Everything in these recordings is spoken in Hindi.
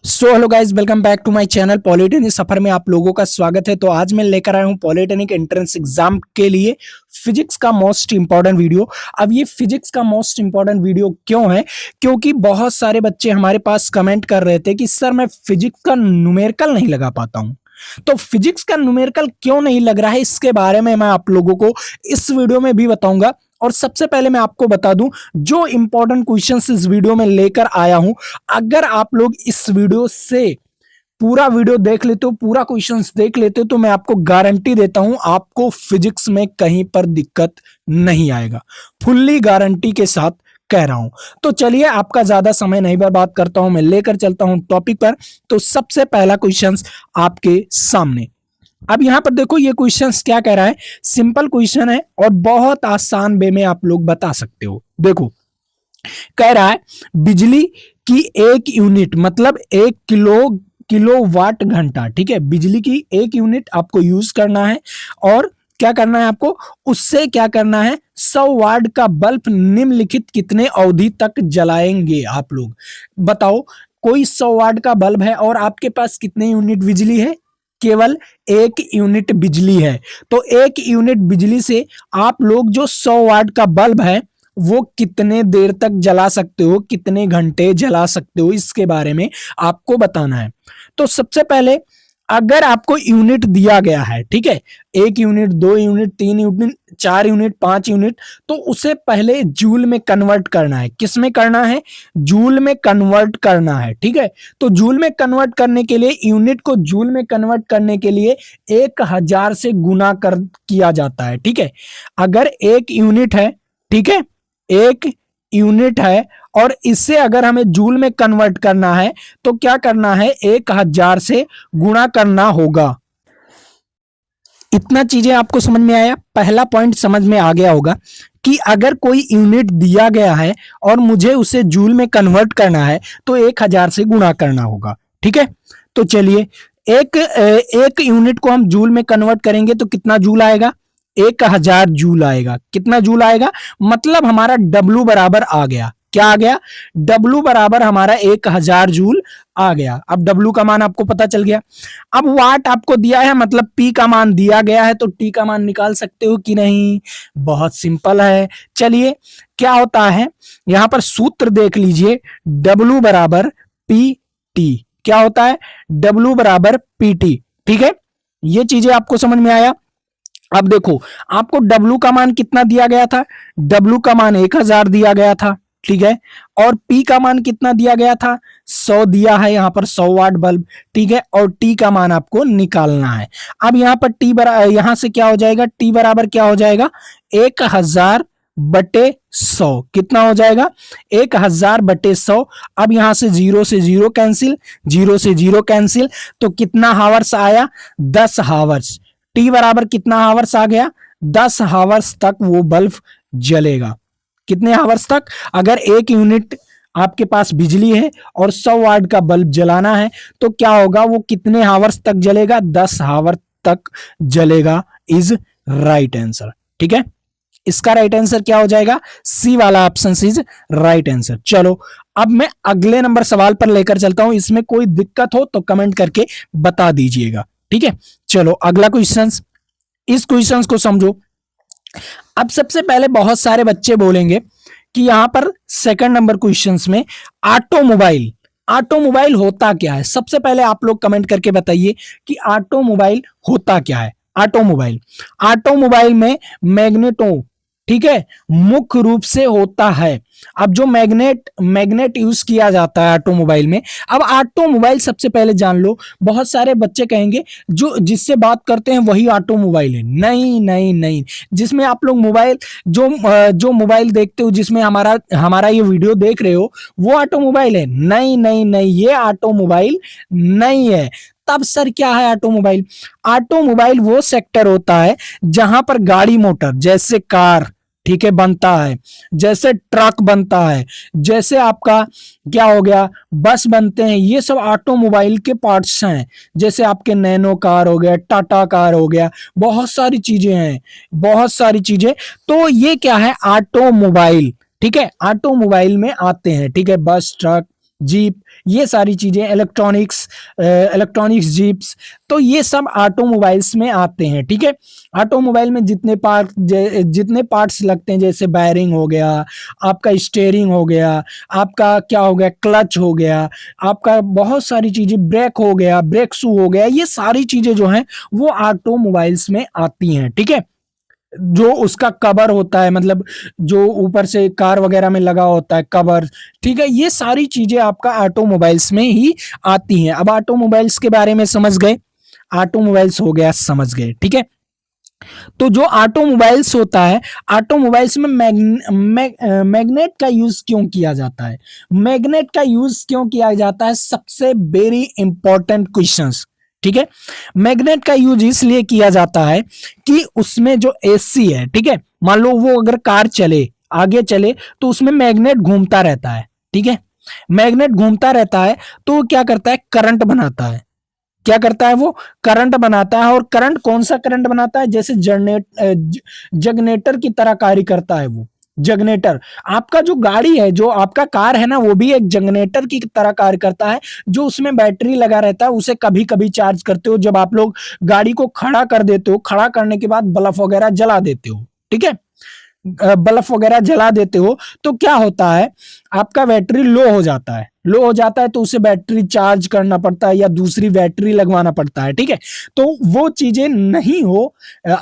So hello guys, welcome back to my channel. Polytechnic सफर में आप लोगों का स्वागत है। तो आज मैं लेकर आया हूं पॉलिटेक्निक एंट्रेंस एग्जाम के लिए फिजिक्स का मोस्ट इंपॉर्टेंट वीडियो। अब ये फिजिक्स का मोस्ट इंपॉर्टेंट वीडियो क्यों है? क्योंकि बहुत सारे बच्चे हमारे पास कमेंट कर रहे थे कि सर मैं फिजिक्स का न्यूमेरिकल नहीं लगा पाता हूं। तो फिजिक्स का न्यूमेरिकल क्यों नहीं लग रहा है, इसके बारे में मैं आप लोगों को इस वीडियो में भी बताऊंगा। और सबसे पहले मैं आपको बता दूं, जो इंपॉर्टेंट क्वेश्चंस इस वीडियो में लेकर आया हूं, अगर आप लोग इस वीडियो से पूरा वीडियो देख लेते हो, पूरा क्वेश्चंस देख लेते हो, तो मैं आपको गारंटी देता हूं आपको फिजिक्स में कहीं पर दिक्कत नहीं आएगा। फुल्ली गारंटी के साथ कह रहा हूं। तो चलिए आपका ज्यादा समय नहीं बर्बाद करता हूं, मैं लेकर चलता हूं टॉपिक पर। तो सबसे पहला क्वेश्चंस आपके सामने। अब यहां पर देखो, ये क्वेश्चंस क्या कह रहा है। सिंपल क्वेश्चन है और बहुत आसान वे में आप लोग बता सकते हो। देखो, कह रहा है बिजली की एक यूनिट मतलब 1 किलोवाट घंटा। ठीक है, बिजली की एक यूनिट आपको यूज करना है और क्या करना है आपको, उससे क्या करना है, 100 वाट का बल्ब निम्नलिखित कितने अवधि तक जलाएंगे आप लोग? बताओ, कोई 100 वाट का बल्ब है और आपके पास कितने यूनिट बिजली है? केवल 1 यूनिट बिजली है। तो 1 यूनिट बिजली से आप लोग जो 100 वाट का बल्ब है वो कितने देर तक जला सकते हो, कितने घंटे जला सकते हो, इसके बारे में आपको बताना है। तो सबसे पहले, अगर आपको यूनिट दिया गया है, ठीक है, 1 unit, 2 unit, 3 unit, 4 unit, 5 unit, तो उसे पहले जूल में कन्वर्ट करना है। किस में करना है? जूल में कन्वर्ट करना है। ठीक है, तो जूल में कन्वर्ट करने के लिए, यूनिट को जूल में कन्वर्ट करने के लिए 1000 से गुना कर किया जाता है। ठीक है, अगर 1 यूनिट है, ठीक है, 1 यूनिट है और इससे अगर हमें जूल में कन्वर्ट करना है तो क्या करना है, 1000 से गुणा करना होगा। इतना चीजें आपको समझ में आया? पहला पॉइंट समझ में आ गया होगा कि अगर कोई यूनिट दिया गया है और मुझे उसे जूल में कन्वर्ट करना है तो 1000 से गुणा करना होगा। ठीक है, तो चलिए, एक यूनिट को हम जूल में कन्वर्ट करेंगे तो कितना जूल आएगा? 1000 जूल आएगा। कितना जूल आएगा? मतलब हमारा W बराबर आ गया। क्या आ गया? W बराबर हमारा 1000 जूल आ गया। अब W का मान आपको पता चल गया। अब वाट आपको दिया है, मतलब P का मान दिया गया है, तो T का मान निकाल सकते हो कि नहीं? बहुत सिंपल है। चलिए, क्या होता है यहां पर, सूत्र देख लीजिए, W बराबर PT। क्या होता है? W बराबर PT। ठीक है, ये चीजें आपको समझ में आया। अब देखो, आपको W का मान कितना दिया गया था? W का मान 1000 दिया गया था। ठीक है, और P का मान कितना दिया गया था? 100 दिया है यहाँ पर, 100 वाट बल्ब। ठीक है, और T का मान आपको निकालना है। अब यहाँ पर T बराबर, यहां से क्या हो जाएगा, T बराबर क्या हो जाएगा, 1000 बटे 100। कितना हो जाएगा? 1000 बटे 100। अब यहां से 0 से 0 कैंसिल, 0 से 0 कैंसिल, तो कितना हावर्स आया? 10 हावर्स। टी बराबर कितना हावर्स आ गया? 10 हावर्स तक वो बल्ब जलेगा। कितने हावर्स तक? अगर 1 यूनिट आपके पास बिजली है और 100 वाट का बल्ब जलाना है तो क्या होगा, वो कितने हावर्स तक जलेगा? 10 हावर तक जलेगा। Is right answer. ठीक है, इसका राइट आंसर क्या हो जाएगा? सी वाला ऑप्शन इज राइट आंसर। चलो, अब मैं अगले नंबर सवाल पर लेकर चलता हूं। इसमें कोई दिक्कत हो तो कमेंट करके बता दीजिएगा। ठीक है, चलो अगला क्वेश्चन, इस क्वेश्चन को समझो। अब सबसे पहले बहुत सारे बच्चे बोलेंगे कि यहां पर सेकंड नंबर क्वेश्चंस में ऑटोमोबाइल, ऑटोमोबाइल होता क्या है? सबसे पहले आप लोग कमेंट करके बताइए कि ऑटोमोबाइल होता क्या है। ऑटोमोबाइल, ऑटोमोबाइल में मैग्नेटो, ठीक है, मुख्य रूप से होता है। अब जो मैग्नेट मैग्नेट यूज किया जाता है ऑटोमोबाइल में। अब ऑटोमोबाइल सबसे पहले जान लो। बहुत सारे बच्चे कहेंगे जो जिससे बात करते हैं वही ऑटोमोबाइल है। नहीं नहीं नहीं, जिसमें आप लोग मोबाइल, जो मोबाइल देखते हो, जिसमें हमारा हमारा ये वीडियो देख रहे हो, वो ऑटोमोबाइल है? नहीं नहीं नहीं, ये ऑटोमोबाइल नहीं है। तब सर क्या है ऑटोमोबाइल? ऑटोमोबाइल वो सेक्टर होता है जहां पर गाड़ी मोटर, जैसे कार, ठीक है, बनता है, जैसे ट्रक बनता है, जैसे आपका क्या हो गया, बस बनते हैं, ये सब ऑटोमोबाइल के पार्ट्स हैं। जैसे आपके नैनो कार हो गया, टाटा कार हो गया, बहुत सारी चीजें हैं, बहुत सारी चीजें। तो ये क्या है, ऑटोमोबाइल। ठीक है, ऑटोमोबाइल में आते हैं। ठीक है, बस, ट्रक, जीप, ये सारी चीजें, इलेक्ट्रॉनिक्स जीप्स, तो ये सब ऑटोमोबाइल्स में आते हैं। ठीक है, ऑटोमोबाइल में जितने पार्ट्स लगते हैं, जैसे बैरिंग हो गया, आपका स्टीयरिंग हो गया, आपका क्या हो गया, क्लच हो गया, आपका बहुत सारी चीजें, ब्रेक हो गया, ब्रेक शू हो गया, ये सारी चीजें जो हैं वो ऑटोमोबाइल्स में आती हैं। ठीक है, जो उसका कवर होता है, मतलब जो ऊपर से कार वगैरह में लगा होता है कवर, ठीक है, ये सारी चीजें आपका ऑटोमोबाइल्स में ही आती हैं। अब ऑटोमोबाइल्स के बारे में समझ गए, ऑटोमोबाइल्स हो गया, समझ गए। ठीक है, तो जो ऑटोमोबाइल्स होता है, ऑटोमोबाइल्स में मैग्नेट का यूज क्यों किया जाता है? मैग्नेट का यूज क्यों किया जाता है? सबसे वेरी इंपॉर्टेंट क्वेश्चंस। ठीक है, मैग्नेट का यूज इसलिए किया जाता है कि उसमें जो एसी है, ठीक है, मान लो वो अगर कार चले, आगे चले, तो उसमें मैग्नेट घूमता रहता है। ठीक है, मैग्नेट घूमता रहता है तो वो क्या करता है, करंट बनाता है। क्या करता है, वो करंट बनाता है। और करंट कौन सा करंट बनाता है? जैसे जगनेटर की तरह कार्य करता है वो। जगनेटर, आपका जो गाड़ी है, जो आपका कार है ना, वो भी एक जगनेटर की तरह कार्य करता है। जो उसमें बैटरी लगा रहता है, उसे कभी कभी चार्ज करते हो जब आप लोग गाड़ी को खड़ा कर देते हो, खड़ा करने के बाद बल्ब वगैरह जला देते हो। ठीक है, बल्ब वगैरह जला देते हो तो क्या होता है, आपका बैटरी लो हो जाता है। लो हो जाता है तो उसे बैटरी चार्ज करना पड़ता है या दूसरी बैटरी लगवाना पड़ता है। ठीक है, तो वो चीजें नहीं हो,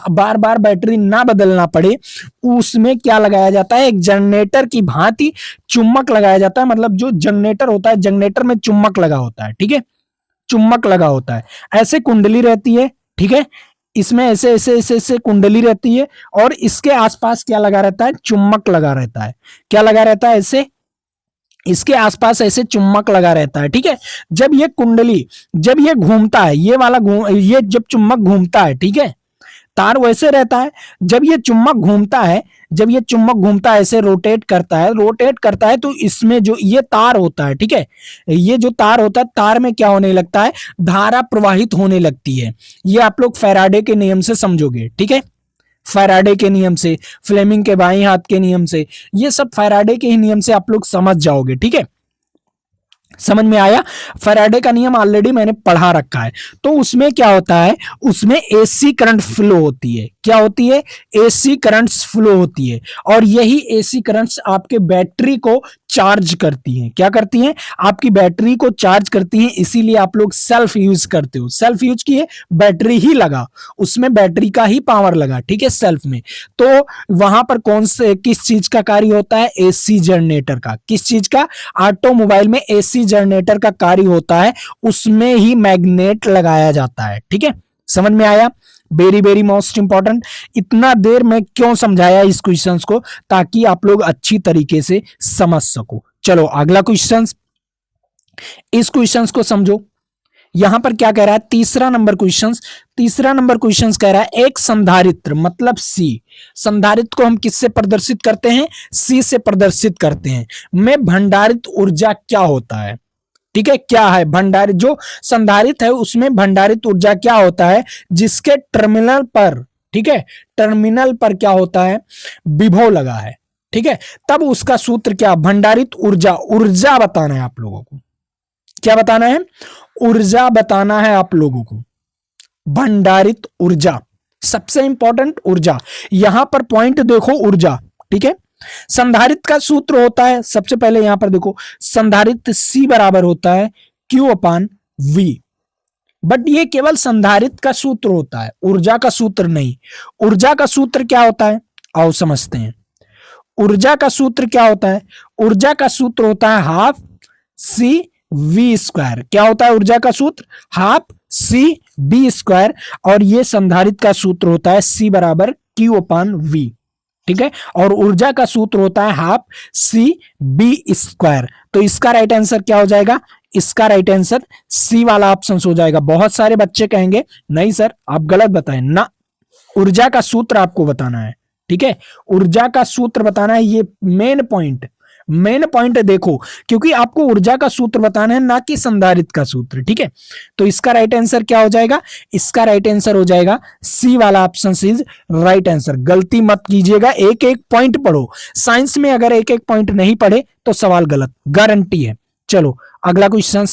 बार बार बैटरी ना बदलना पड़े, उसमें क्या लगाया जाता है, एक जनरेटर की भांति चुम्बक लगाया जाता है। मतलब जो जनरेटर होता है, जनरेटर में चुम्बक लगा होता है। ठीक है, चुम्बक लगा होता है, ऐसे कुंडली रहती है। ठीक है, इसमें ऐसे ऐसे ऐसे ऐसे कुंडली रहती है और इसके आसपास क्या लगा रहता है, चुम्बक लगा रहता है। क्या लगा रहता है, ऐसे इसके आसपास ऐसे चुम्बक लगा रहता है। ठीक है, जब ये कुंडली, जब ये घूमता है, ये वाला ये जब चुम्बक घूमता है, ठीक है, तार वैसे रहता है। जब ये चुम्बक घूमता है, जब ये चुम्बक घूमता है, ऐसे रोटेट करता है तो इसमें जो ये तार होता है, ठीक है, ये जो तार होता है, तार में क्या होने लगता है, धारा प्रवाहित होने लगती है। ये आप लोग फैराडे के नियम से समझोगे। ठीक है, फैराडे के नियम से, फ्लेमिंग के बाएं हाथ के नियम से, ये सब फैराडे के ही नियम से आप लोग समझ जाओगे। ठीक है, समझ में आया? फैराडे का नियम ऑलरेडी मैंने पढ़ा रखा है। तो उसमें क्या होता है, उसमें एसी करंट फ्लो होती है। क्या होती है? एसी करंट्स फ्लो होती है। और यही एसी करंट्स आपके बैटरी को चार्ज करती हैं। क्या करती हैं? आपकी बैटरी को चार्ज करती हैं। इसीलिए आप लोग सेल्फ यूज करते हो। सेल्फ यूज किए, बैटरी ही लगा, उसमें बैटरी का ही पावर लगा। ठीक है, सेल्फ में। तो वहां पर कौन से, किस चीज का कार्य होता है? एसी जनरेटर का। किस चीज का? ऑटोमोबाइल में एसी जनरेटर का कार्य होता है, उसमें ही मैग्नेट लगाया जाता है। ठीक है, समझ में आया? Very very most important. इतना देर मैं क्यों समझाया इस क्वेश्चंस को? ताकि आप लोग अच्छी तरीके से समझ सको। चलो अगला क्वेश्चंस, इस क्वेश्चंस को समझो। यहां पर क्या कह रहा है, तीसरा नंबर क्वेश्चंस कह रहा है, एक संधारित्र मतलब सी, संधारित्र को हम किससे प्रदर्शित करते हैं? सी से प्रदर्शित करते हैं। में भंडारित ऊर्जा क्या होता है? ठीक है, क्या है भंडारित? जो संधारित है उसमें भंडारित ऊर्जा क्या होता है? जिसके टर्मिनल पर, ठीक है, टर्मिनल पर क्या होता है? विभव लगा है। ठीक है, तब उसका सूत्र क्या? भंडारित ऊर्जा, ऊर्जा बताना है आप लोगों को। क्या बताना है? ऊर्जा बताना है आप लोगों को। भंडारित ऊर्जा, सबसे इंपॉर्टेंट ऊर्जा। यहां पर पॉइंट देखो, ऊर्जा। ठीक है, संधारित्र का सूत्र होता है, सबसे पहले यहां पर देखो, संधारित्र C बराबर होता है Q/V। बट ये केवल संधारित्र का सूत्र होता है, ऊर्जा का सूत्र नहीं। ऊर्जा का सूत्र क्या होता है? आओ समझते हैं। ऊर्जा का सूत्र क्या होता है? ऊर्जा का सूत्र होता है हाफ CV²। क्या होता है ऊर्जा का सूत्र? Half CV²। और ये संधारित्र का सूत्र होता है C बराबर Q/V। ठीक है, और ऊर्जा का सूत्र होता है हाफ CV²। तो इसका राइट आंसर क्या हो जाएगा? इसका राइट आंसर सी वाला ऑप्शन हो जाएगा। बहुत सारे बच्चे कहेंगे नहीं सर आप गलत बताएं ना, ऊर्जा का सूत्र आपको बताना है। ठीक है, ऊर्जा का सूत्र बताना है, ये मेन पॉइंट देखो, क्योंकि आपको ऊर्जा का सूत्र बताना है, ना कि संधारित्र का सूत्र। ठीक है, तो इसका राइट आंसर क्या हो जाएगा? इसका राइट आंसर हो जाएगा सी वाला ऑप्शन इज राइट आंसर। गलती मत कीजिएगा, एक एक पॉइंट पढ़ो। साइंस में अगर एक एक पॉइंट नहीं पढ़े तो सवाल गलत, गारंटी है। चलो अगला क्वेश्चन,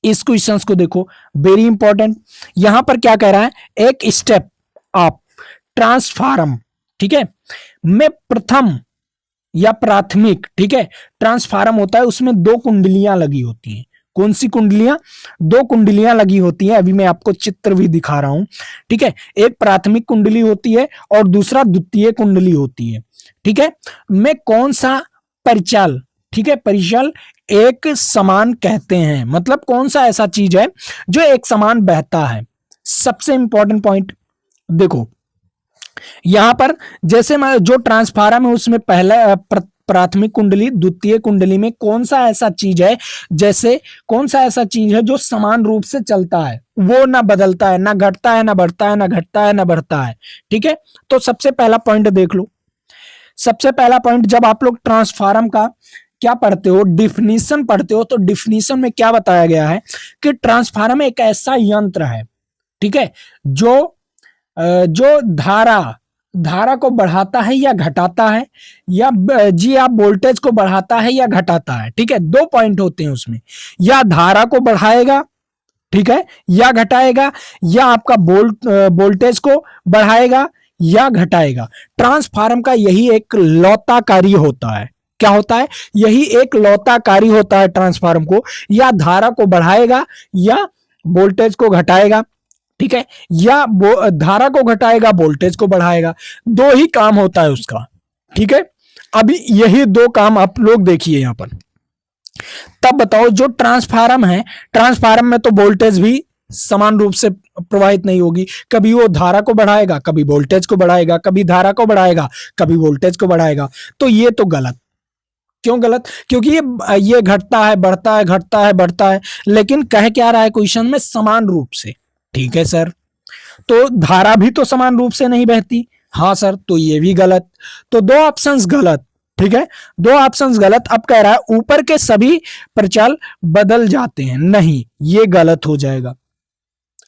इस क्वेश्चन को देखो, वेरी इंपॉर्टेंट। यहां पर क्या कह रहा है, एक स्टेप ऑफ ट्रांसफार्म, ठीक है, में प्रथम या प्राथमिक, ठीक है, ट्रांसफार्म होता है, उसमें दो कुंडलियां लगी होती हैं। कौन सी कुंडलियां? दो कुंडलियां लगी होती हैं। अभी मैं आपको चित्र भी दिखा रहा हूं, ठीक है। एक प्राथमिक कुंडली होती है और दूसरा द्वितीय कुंडली होती है, ठीक है। में कौन सा परिचाल, ठीक है, परिचाल एक समान कहते हैं, मतलब कौन सा ऐसा चीज है जो एक समान बहता है। सबसे इंपॉर्टेंट पॉइंट देखो, यहां पर जैसे मैं जो ट्रांसफार्मर है उसमें पहला प्राथमिक कुंडली द्वितीय कुंडली में कौन सा ऐसा चीज है, जैसे कौन सा ऐसा चीज है जो समान रूप से चलता है, वो ना बदलता है, ना घटता है, ना बढ़ता है, ना घटता है, ना बढ़ता है, ठीक है। तो सबसे पहला पॉइंट देख लो। सबसे पहला पॉइंट, जब आप लोग ट्रांसफार्मर का क्या पढ़ते हो, डिफिनीशन पढ़ते हो, तो डिफिनीशन में क्या बताया गया है कि ट्रांसफार्मर एक ऐसा यंत्र है, ठीक है, जो धारा को बढ़ाता है या घटाता है, या जी आप वोल्टेज को बढ़ाता है या घटाता है, ठीक है। दो पॉइंट होते हैं उसमें, या धारा को बढ़ाएगा, ठीक है, या घटाएगा, या आपका वोल्टेज को बढ़ाएगा या घटाएगा। ट्रांसफार्मर का यही एक लौता कार्य होता है। क्या होता है? यही एक लौता कार्य होता है ट्रांसफार्मर को, या धारा को बढ़ाएगा या वोल्टेज को घटाएगा, ठीक है, या धारा को घटाएगा, वोल्टेज को बढ़ाएगा। दो ही काम होता है उसका, ठीक है। अभी यही दो काम आप लोग देखिए यहां पर। तब बताओ, जो ट्रांसफार्मर है, ट्रांसफार्मर में तो वोल्टेज भी समान रूप से प्रवाहित नहीं होगी। कभी वो धारा को बढ़ाएगा, कभी वोल्टेज को बढ़ाएगा, कभी धारा को बढ़ाएगा, कभी वोल्टेज को बढ़ाएगा। तो ये तो गलत। क्यों गलत? क्योंकि ये घटता है, बढ़ता है, घटता है, बढ़ता है, लेकिन कह क्या रहा है क्वेश्चन में? समान रूप से। ठीक है सर, तो धारा भी तो समान रूप से नहीं बहती। हाँ सर, तो ये भी गलत। तो दो ऑप्शंस गलत, ठीक है, दो ऑप्शंस गलत। अब कह रहा है ऊपर के सभी प्रचाल बदल जाते हैं, नहीं, ये गलत हो जाएगा।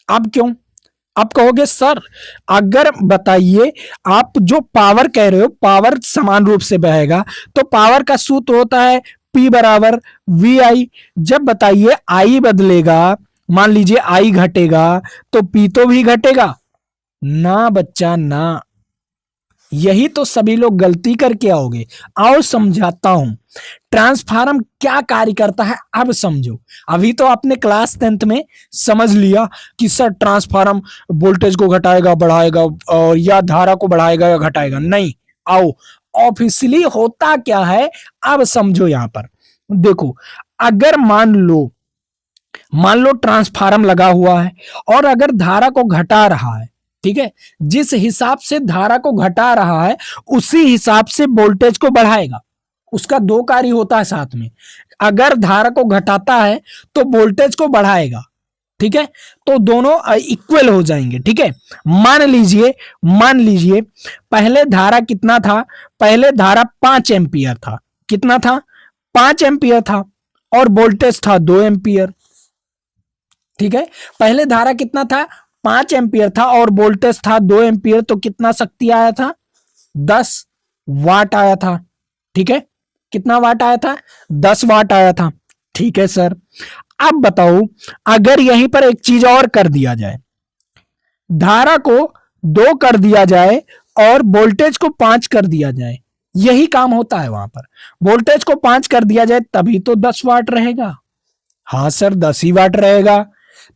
अब क्यों? आप कहोगे सर, अगर बताइए, आप जो पावर कह रहे हो, पावर समान रूप से बहेगा, तो पावर का सूत्र होता है P बराबर VI। जब बताइए I बदलेगा, मान लीजिए I घटेगा, तो P तो भी घटेगा ना बच्चा, ना। यही तो सभी लोग गलती करके आओगे। आओ समझाता हूं ट्रांसफार्मर क्या कार्य करता है, अब समझो। अभी तो आपने क्लास 10th में समझ लिया कि सर ट्रांसफार्मर वोल्टेज को घटाएगा, बढ़ाएगा, और या धारा को बढ़ाएगा या घटाएगा। नहीं, आओ ऑफिशियली होता क्या है अब समझो। यहां पर देखो, अगर मान लो ट्रांसफार्मर लगा हुआ है और अगर धारा को घटा रहा है, ठीक है, जिस हिसाब से धारा को घटा रहा है उसी हिसाब से वोल्टेज को बढ़ाएगा। उसका दो कार्य होता है साथ में। अगर धारा को घटाता है तो वोल्टेज को बढ़ाएगा, ठीक है, तो दोनों इक्वल हो जाएंगे, ठीक है। मान लीजिए पहले धारा कितना था? पहले धारा 5 एम्पियर था। कितना था? 5 एम्पियर था, और वोल्टेज था 2 एम्पियर, ठीक है। पहले धारा कितना था? 5 एम्पियर था और वोल्टेज था 2 एम्पियर, तो कितना शक्ति आया था? 10 वाट आया था, ठीक है। कितना वाट आया था? 10 वाट आया था, ठीक है सर। अब बताओ, अगर यहीं पर एक चीज और कर दिया जाए, धारा को 2 कर दिया जाए और वोल्टेज को 5 कर दिया जाए, यही काम होता है वहां पर। वोल्टेज को 5 कर दिया जाए तभी तो 10 वाट रहेगा। हाँ सर, 10 ही वाट रहेगा।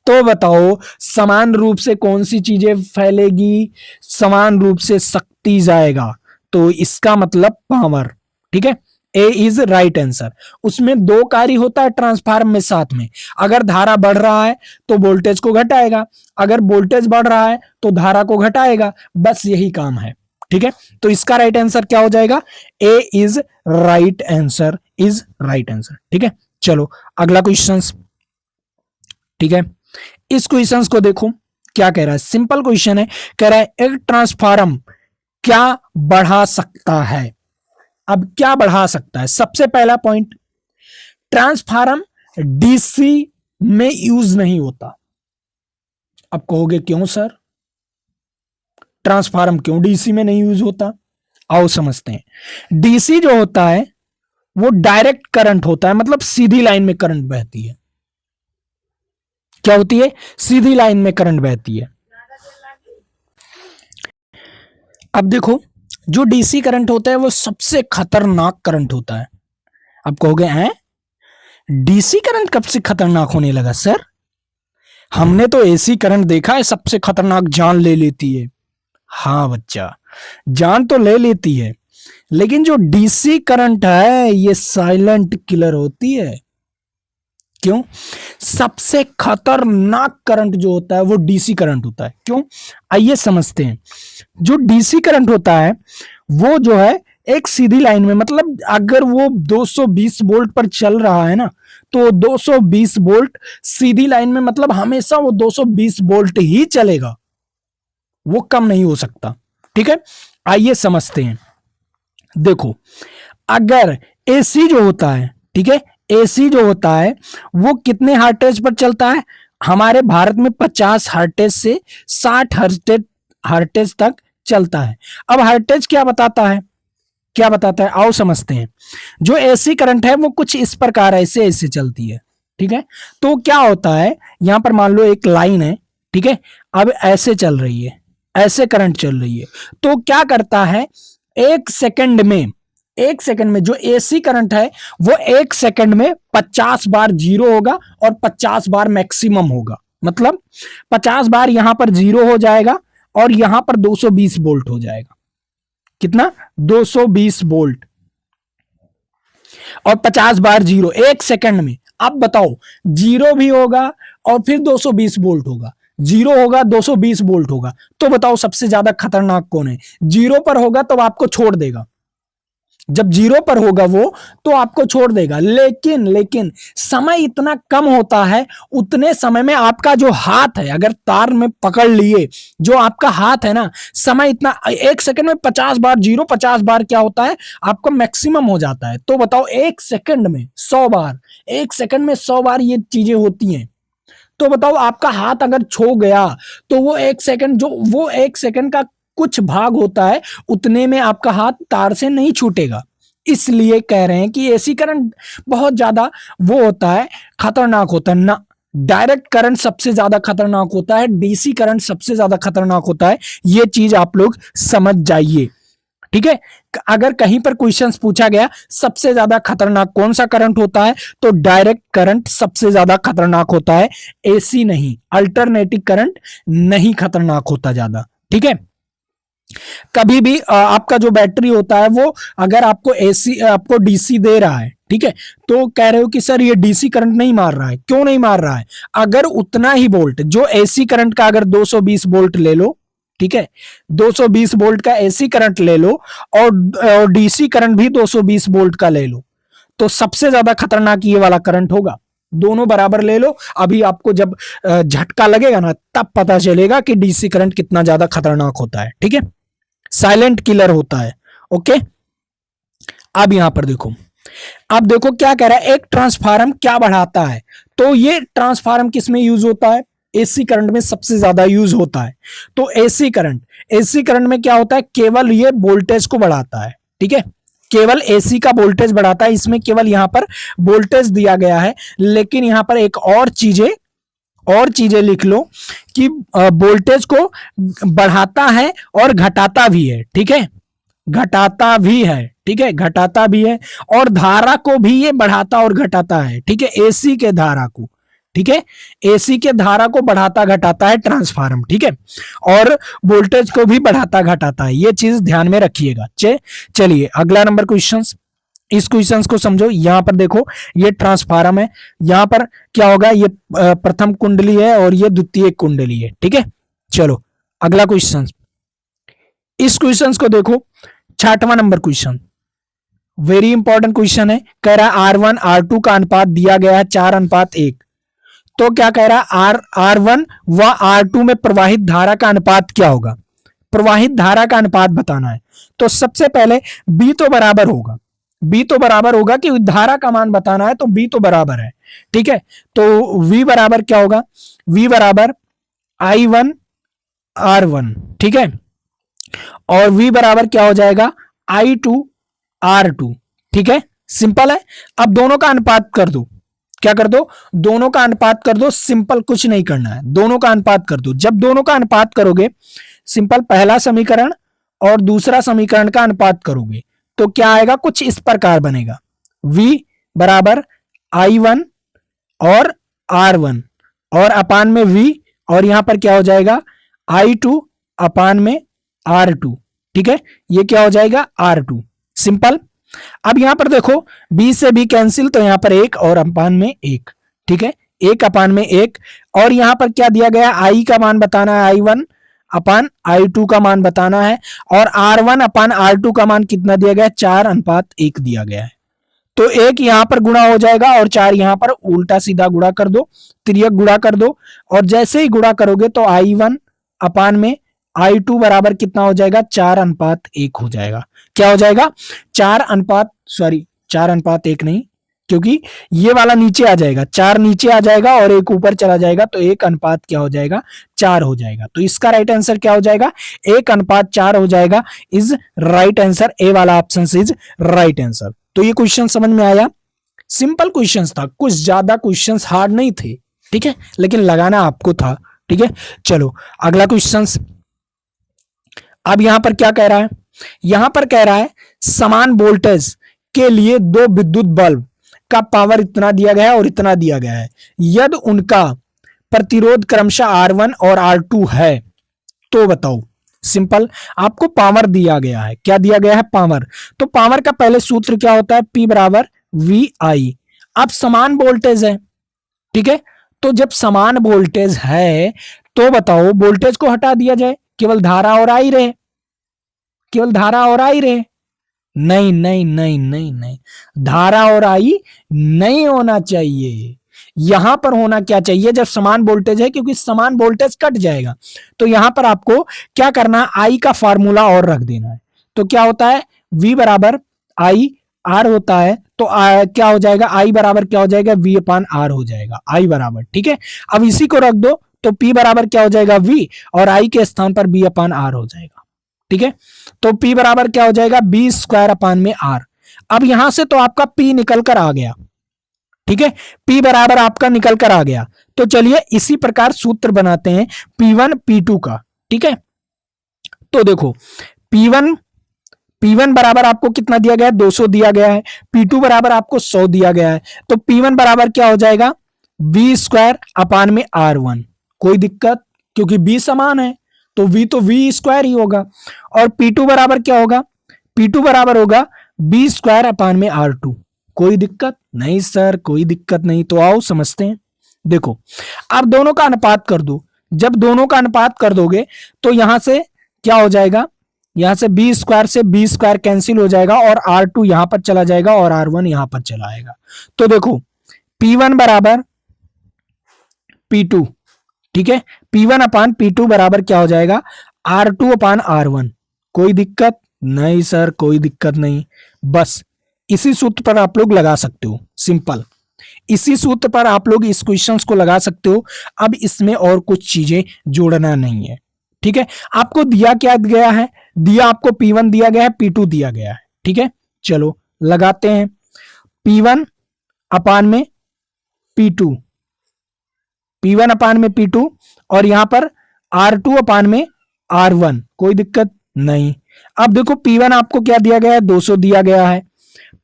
तो बताओ, समान रूप से कौन सी चीजें फैलेगी? समान रूप से शक्ति जाएगा, तो इसका मतलब पावर, ठीक है। ए इज राइट आंसर। उसमें दो कार्य होता है ट्रांसफार्मर में साथ में। अगर धारा बढ़ रहा है तो वोल्टेज को घटाएगा, अगर वोल्टेज बढ़ रहा है तो धारा को घटाएगा, बस यही काम है, ठीक है। तो इसका राइट आंसर क्या हो जाएगा? A is right answer, is right answer, ठीक है। चलो अगला क्वेश्चन, ठीक है। इस क्वेश्चन को देखो क्या कह रहा है, सिंपल क्वेश्चन है। कह रहा है एक ट्रांसफार्मर क्या बढ़ा सकता है? अब क्या बढ़ा सकता है? सबसे पहला पॉइंट, ट्रांसफार्मर डीसी में यूज नहीं होता। अब कहोगे क्यों सर, ट्रांसफार्मर क्यों डीसी में नहीं यूज होता? आओ समझते हैं। डीसी जो होता है वो डायरेक्ट करंट होता है, मतलब सीधी लाइन में करंट बहती है। क्या होती है? सीधी लाइन में करंट बहती है। अब देखो, जो डीसी करंट होता है वो सबसे खतरनाक करंट होता है। आप कहोगे हैं डीसी करंट कब से खतरनाक होने लगा सर? हमने तो एसी करंट देखा है सबसे खतरनाक, जान ले लेती है। हाँ बच्चा, जान तो ले लेती है, लेकिन जो डीसी करंट है ये साइलेंट किलर होती है। क्यों? सबसे खतरनाक करंट जो होता है वो डीसी करंट होता है। क्यों? आइए समझते हैं। जो डीसी करंट होता है वो जो है एक सीधी लाइन में, मतलब अगर वो 220 वोल्ट पर चल रहा है ना, तो 220 वोल्ट सीधी लाइन में, मतलब हमेशा वो 220 वोल्ट ही चलेगा, वो कम नहीं हो सकता। ठीक है, आइए समझते हैं। देखो, अगर एसी जो होता है, ठीक है, एसी जो होता है वो कितने हर्टेज पर चलता है? हमारे भारत में 50 हर्टेज से 60 हर्टेज तक चलता है। अब हर्टेज क्या बताता है? क्या बताता है, आओ समझते हैं। जो एसी करंट है वो कुछ इस प्रकार ऐसे ऐसे चलती है। ठीक है, तो क्या होता है, यहां पर मान लो एक लाइन है, ठीक है, अब ऐसे चल रही है, ऐसे करंट चल रही है, तो क्या करता है, एक सेकंड में, एक सेकंड में जो एसी करंट है वो एक सेकंड में 50 बार जीरो होगा और 50 बार मैक्सिमम होगा। मतलब 50 बार यहां पर जीरो हो जाएगा और यहां पर 220 वोल्ट हो जाएगा। कितना? 220 वोल्ट। और 50 बार जीरो एक सेकंड में। अब बताओ, जीरो भी होगा और फिर 220 वोल्ट होगा, जीरो होगा 220 वोल्ट होगा, तो बताओ सबसे ज्यादा खतरनाक कौन है? जीरो पर होगा तो आपको छोड़ देगा, जब जीरो पर होगा वो तो आपको छोड़ देगा, लेकिन लेकिन समय इतना कम होता है, उतने समय में आपका जो हाथ है, अगर तार में पकड़ लिए, जो आपका हाथ है ना, समय इतना, एक सेकंड में 50 बार जीरो, 50 बार क्या होता है, आपका मैक्सिमम हो जाता है। तो बताओ एक सेकंड में 100 बार, एक सेकंड में 100 बार ये चीजें होती हैं, तो बताओ आपका हाथ अगर छू गया तो वो एक सेकंड, जो वो एक सेकंड का कुछ भाग होता है, उतने में आपका हाथ तार से नहीं छूटेगा। इसलिए कह रहे हैं कि एसी करंट बहुत ज्यादा वो होता है, खतरनाक होता है ना। डायरेक्ट करंट सबसे ज्यादा खतरनाक होता है, डीसी करंट सबसे ज्यादा खतरनाक होता है। ये चीज आप लोग समझ जाइए। ठीक है, अगर कहीं पर क्वेश्चंस पूछा गया सबसे ज्यादा खतरनाक कौन सा करंट होता है, तो डायरेक्ट करंट सबसे ज्यादा खतरनाक होता है, एसी नहीं। अल्टरनेटिव करंट नहीं खतरनाक होता ज्यादा। ठीक है, कभी भी आपका जो बैटरी होता है वो, अगर आपको एसी, आपको डीसी दे रहा है, ठीक है, तो कह रहे हो कि सर ये डीसी करंट नहीं मार रहा है, क्यों नहीं मार रहा है? अगर उतना ही वोल्ट जो एसी करंट का, अगर 220 वोल्ट ले लो, ठीक है, 220 वोल्ट का एसी करंट ले लो और डीसी करंट भी 220 वोल्ट का ले लो, तो सबसे ज्यादा खतरनाक ये वाला करंट होगा। दोनों बराबर ले लो, अभी आपको जब झटका लगेगा ना, तब पता चलेगा कि डीसी करंट कितना ज्यादा खतरनाक होता है। ठीक है, साइलेंट किलर होता है। ओके, अब यहां पर देखो, अब देखो क्या कह रहा है, एक ट्रांसफार्मर क्या बढ़ाता है, तो ये ट्रांसफार्मर किस में यूज होता है? एसी करंट में सबसे ज्यादा यूज होता है। तो एसी करंट, एसी करंट में क्या होता है, केवल ये वोल्टेज को बढ़ाता है। ठीक है, केवल एसी का वोल्टेज बढ़ाता है, इसमें केवल यहां पर वोल्टेज दिया गया है, लेकिन यहां पर एक और चीजें लिख लो कि वोल्टेज को बढ़ाता है और घटाता भी है। ठीक है, घटाता भी है, ठीक है, घटाता भी है, और धारा को भी ये बढ़ाता और घटाता है। ठीक है, एसी के धारा को, ठीक है, एसी के धारा को बढ़ाता घटाता है ट्रांसफार्मर। ठीक है, और वोल्टेज को भी बढ़ाता घटाता है, ये चीज ध्यान में रखिएगा। चलिए अगला नंबर क्वेश्चन, इस क्वेश्चन को समझो। यहां पर देखो, ये ट्रांसफार्मर है, यहां पर क्या होगा, ये प्रथम कुंडली है और ये द्वितीय कुंडली है। ठीक है, चलो अगला क्वेश्चन, इस क्वेश्चन को देखो, 6वां number question, very important question है। कह रहा है R1 R2 का अनुपात दिया गया है 4:1। तो क्या कह रहा है, R1 व R2 में प्रवाहित धारा का अनुपात क्या होगा? प्रवाहित धारा का अनुपात बताना है। तो सबसे पहले B तो बराबर होगा, B तो बराबर होगा, कि धारा का मान बताना है, तो B तो बराबर है। ठीक है, तो V बराबर क्या होगा, V बराबर I1 R1। ठीक है, और V बराबर क्या हो जाएगा, I2 R2। ठीक है, सिंपल है। अब दोनों का अनुपात कर दो, क्या कर दो, दोनों का अनुपात कर दो, सिंपल, कुछ नहीं करना है, दोनों का अनुपात कर दो। जब दोनों का अनुपात करोगे, सिंपल, पहला समीकरण और दूसरा समीकरण का अनुपात करोगे तो क्या आएगा, कुछ इस प्रकार बनेगा, v बराबर i1 और r1 और अपान में v, और यहां पर क्या हो जाएगा i2 अपान में r2, ठीक है, ये क्या हो जाएगा r2, सिंपल। अब यहां पर देखो b से b कैंसिल, तो यहां पर एक और अपान में एक, ठीक है, एक अपान में एक, और यहां पर क्या दिया गया, i का मान बताना है, i1 अपान i2 का मान बताना है, और r1 अपान r2 का मान कितना दिया गया है, 4:1 दिया गया है। तो एक यहां पर गुणा हो जाएगा और 4 यहां पर उल्टा सीधा गुणा कर दो, तिर्यक गुणा कर दो, और जैसे ही गुणा करोगे तो i1 अपान में i2 बराबर कितना हो जाएगा, 4:1 हो जाएगा। क्या हो जाएगा, 4:1 नहीं, क्योंकि ये वाला नीचे आ जाएगा, 4 नीचे आ जाएगा और एक ऊपर चला जाएगा, तो 1:4 क्या हो जाएगा, 4 हो जाएगा। तो इसका राइट आंसर क्या हो जाएगा, 1:4 हो जाएगा, इज राइट आंसर, ए वाला ऑप्शन इज राइट आंसर। तो ये क्वेश्चन समझ में आया, सिंपल क्वेश्चन था, कुछ ज्यादा क्वेश्चन हार्ड नहीं थे, ठीक है, लेकिन लगाना आपको था, ठीक है। चलो अगला क्वेश्चन, अब यहां पर क्या कह रहा है, यहां पर कह रहा है समान वोल्टेज के लिए दो विद्युत बल्ब का पावर इतना दिया गया है और इतना दिया गया है, यदि उनका प्रतिरोध क्रमशः R1 और R2 है तो बताओ। सिंपल, आपको पावर दिया गया है, क्या दिया गया है, पावर। तो पावर का पहले सूत्र क्या होता है, P बराबर VI। अब समान वोल्टेज है, ठीक है, तो जब समान वोल्टेज है तो बताओ वोल्टेज को हटा दिया जाए, केवल धारा और आई रहे, केवल धारा और आई रहे, नहीं नहीं नहीं नहीं नहीं, धारा और आई नहीं होना चाहिए, यहां पर होना क्या चाहिए, जब समान वोल्टेज है, क्योंकि समान वोल्टेज कट जाएगा, तो यहां पर आपको क्या करना है, आई का फार्मूला और रख देना है। तो क्या होता है, V बराबर आई आर होता है, तो क्या हो जाएगा, आई बराबर क्या हो जाएगा, V अपान आर हो जाएगा, आई बराबर, ठीक है। अब इसी को रख दो तो P बराबर क्या हो जाएगा, V, और आई के स्थान पर B अपान आर हो जाएगा, ठीक है। तो P बराबर क्या हो जाएगा, B स्क्वायर अपान में R। अब यहां से तो आपका P निकल कर आ गया, ठीक है, P बराबर आपका निकल कर आ गया। तो चलिए इसी प्रकार सूत्र बनाते हैं P1 P2 का, ठीक है। तो देखो P1 बराबर आपको कितना दिया गया है, 200 दिया गया है, P2 बराबर आपको 100 दिया गया है, तो P1 बराबर क्या हो जाएगा, V स्क्वायर अपान में R1, कोई दिक्कत, क्योंकि B समान है तो V स्क्वायर ही होगा, और P2 बराबर क्या होगा, P2 बराबर होगा B स्क्वायर अपान में R2, कोई दिक्कत नहीं सर, कोई दिक्कत नहीं। तो आओ समझते हैं, देखो आप दोनों का अनुपात कर दो, जब दोनों का अनुपात कर दोगे तो यहां से क्या हो जाएगा, यहां से B स्क्वायर से B स्क्वायर कैंसिल हो जाएगा और R2 यहां पर चला जाएगा और R1 यहां पर चला आएगा। तो देखो P1 बराबर P2, ठीक है, P1 अपान P2 बराबर क्या हो जाएगा, R2 अपान R1, कोई दिक्कत नहीं सर, कोई दिक्कत नहीं, बस इसी सूत्र पर आप लोग लगा सकते हो, सिंपल, इसी सूत्र पर आप लोग इस क्वेश्चंस को लगा सकते हो। अब इसमें और कुछ चीजें जोड़ना नहीं है, ठीक है। आपको दिया क्या गया है, दिया आपको P1 दिया गया है, P2 दिया गया है, ठीक है। चलो लगाते हैं, P1 अपान में P2, P1 अपान में P2, और यहां पर R2 अपान में R1, कोई दिक्कत नहीं। अब देखो P1 आपको क्या दिया गया है, 200 दिया गया है,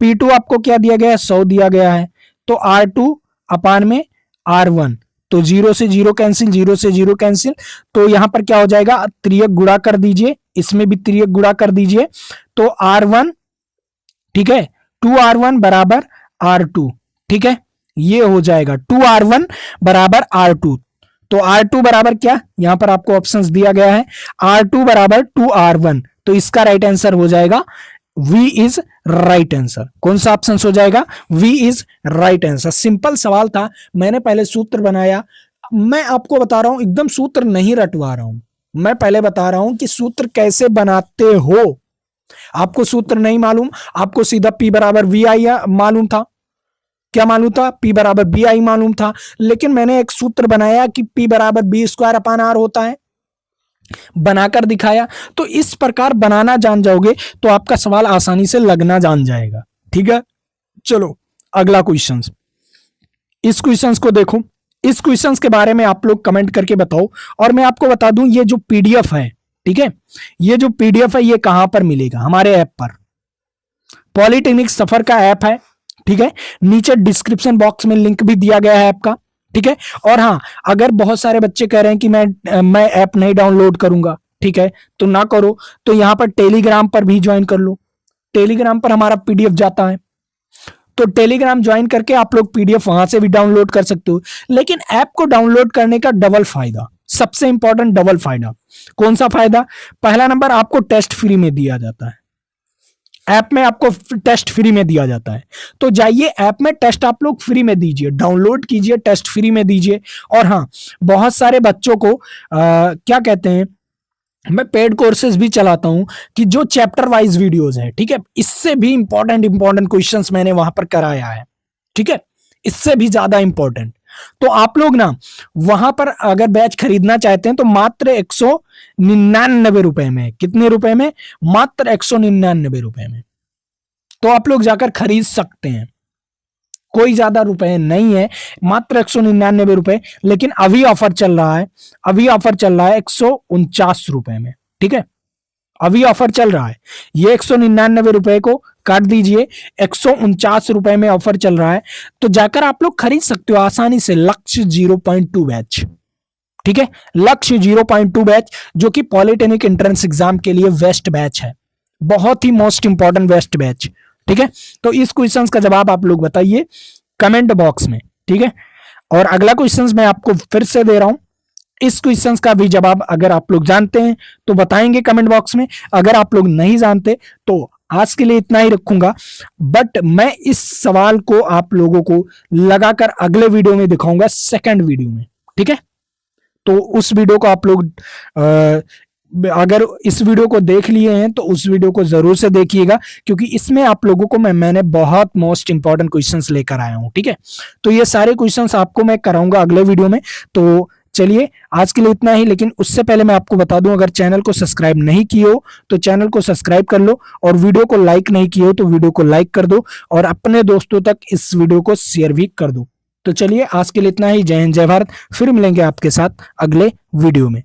P2 आपको क्या दिया गया है, 100 दिया गया है, तो R2 अपान में R1, तो 0 से 0 कैंसिल, 0 से 0 कैंसिल, तो यहां पर क्या हो जाएगा, त्रियक गुणा कर दीजिए, इसमें भी त्रियक गुणा कर दीजिए, तो R1, ठीक है, 2R1 बराबर R2, ठीक है, ये हो जाएगा 2R1 बराबर R2। तो R2 बराबर क्या, यहां पर आपको ऑप्शंस दिया गया है, R2 बराबर 2R1, तो इसका राइट आंसर हो जाएगा V इज राइट आंसर। कौन सा ऑप्शन हो जाएगा, V is right answer. Simple सवाल था, मैंने पहले सूत्र बनाया, मैं आपको बता रहा हूं, एकदम सूत्र नहीं रटवा रहा हूं, मैं पहले बता रहा हूं कि सूत्र कैसे बनाते हो। आपको सूत्र नहीं मालूम, आपको सीधा P बराबर VI मालूम था, क्या मालूम था, P बराबर BI मालूम था, लेकिन मैंने एक सूत्र बनाया कि P बराबर B स्क्वायर अपान R होता है, बनाकर दिखाया। तो इस प्रकार बनाना जान जाओगे तो आपका सवाल आसानी से लगना जान जाएगा, ठीक है। चलो अगला क्वेश्चन, इस क्वेश्चन को देखो। इस क्वेश्चन के बारे में आप लोग कमेंट करके बताओ। और मैं आपको बता दूं ये जो पीडीएफ है, ठीक है, ये जो पीडीएफ है ये कहां पर मिलेगा? हमारे ऐप पर, पॉलिटेक्निक सफर का ऐप है, ठीक है। नीचे डिस्क्रिप्शन बॉक्स में लिंक भी दिया गया है ऐप का, ठीक है। और हाँ, अगर बहुत सारे बच्चे कह रहे हैं कि मैं ऐप नहीं डाउनलोड करूंगा, ठीक है, तो ना करो, तो यहां पर टेलीग्राम पर भी ज्वाइन कर लो। टेलीग्राम पर हमारा पीडीएफ जाता है, तो टेलीग्राम ज्वाइन करके आप लोग पीडीएफ वहां से भी डाउनलोड कर सकते हो। लेकिन ऐप को डाउनलोड करने का डबल फायदा, सबसे इंपॉर्टेंट डबल फायदा, कौन सा फायदा? पहला नंबर, आपको टेस्ट फ्री में दिया जाता है। ऐप में आपको टेस्ट फ्री में दिया जाता है, तो जाइए ऐप में टेस्ट आप लोग फ्री में दीजिए, डाउनलोड कीजिए, टेस्ट फ्री में दीजिए। और हाँ, बहुत सारे बच्चों को क्या कहते हैं, मैं पेड कोर्सेज भी चलाता हूं कि जो चैप्टर वाइज वीडियोस है, ठीक है, इससे भी इंपॉर्टेंट क्वेश्चंस मैंने वहां पर कराया है, ठीक है, इससे भी ज्यादा इंपॉर्टेंट। तो आप लोग ना वहां पर अगर बैच खरीदना चाहते हैं तो मात्र 199 रुपए में, कितने रुपए में? मात्र 199 रुपए में, तो आप लोग जाकर खरीद सकते हैं। कोई ज्यादा रुपए नहीं है, मात्र 199 रुपए। लेकिन अभी ऑफर चल रहा है, अभी ऑफर चल रहा है 149 रुपए में, ठीक है, अभी ऑफर चल रहा है। ये 199 रुपए को काट दीजिए, 149 रुपए में ऑफर चल रहा है, तो जाकर आप लोग खरीद सकते हो आसानी से। लक्ष्य 0.2 बैच, ठीक है, लक्ष्य 0.2 बैच, जो कि पॉलिटेक्निक एंट्रेंस एग्जाम के लिए बेस्ट बैच है, बहुत ही मोस्ट इंपॉर्टेंट बेस्ट बैच, ठीक है। तो इस क्वेश्चन का जवाब आप लोग बताइए कमेंट बॉक्स में, ठीक है। और अगला क्वेश्चन मैं आपको फिर से दे रहा हूं, इस क्वेश्चन का भी जवाब अगर आप लोग जानते हैं तो बताएंगे कमेंट बॉक्स में, अगर आप लोग नहीं जानते तो आज के लिए इतना ही रखूंगा। बट मैं इस सवाल को आप लोगों को लगाकर अगले वीडियो में दिखाऊंगा, सेकंड वीडियो में, ठीक है। तो उस वीडियो को आप लोग अगर इस वीडियो को देख लिए हैं तो उस वीडियो को जरूर से देखिएगा, क्योंकि इसमें आप लोगों को मैंने बहुत मोस्ट इंपॉर्टेंट क्वेश्चंस लेकर आया हूं, ठीक है। तो ये सारे क्वेश्चंस आपको मैं कराऊंगा अगले वीडियो में। तो चलिए आज के लिए इतना ही, लेकिन उससे पहले मैं आपको बता दूं, अगर चैनल को सब्सक्राइब नहीं किए हो तो चैनल को सब्सक्राइब कर लो, और वीडियो को लाइक नहीं किए हो तो वीडियो को लाइक कर दो, और अपने दोस्तों तक इस वीडियो को शेयर भी कर दो। तो चलिए आज के लिए इतना ही। जय हिंद, जय भारत। फिर मिलेंगे आपके साथ अगले वीडियो में।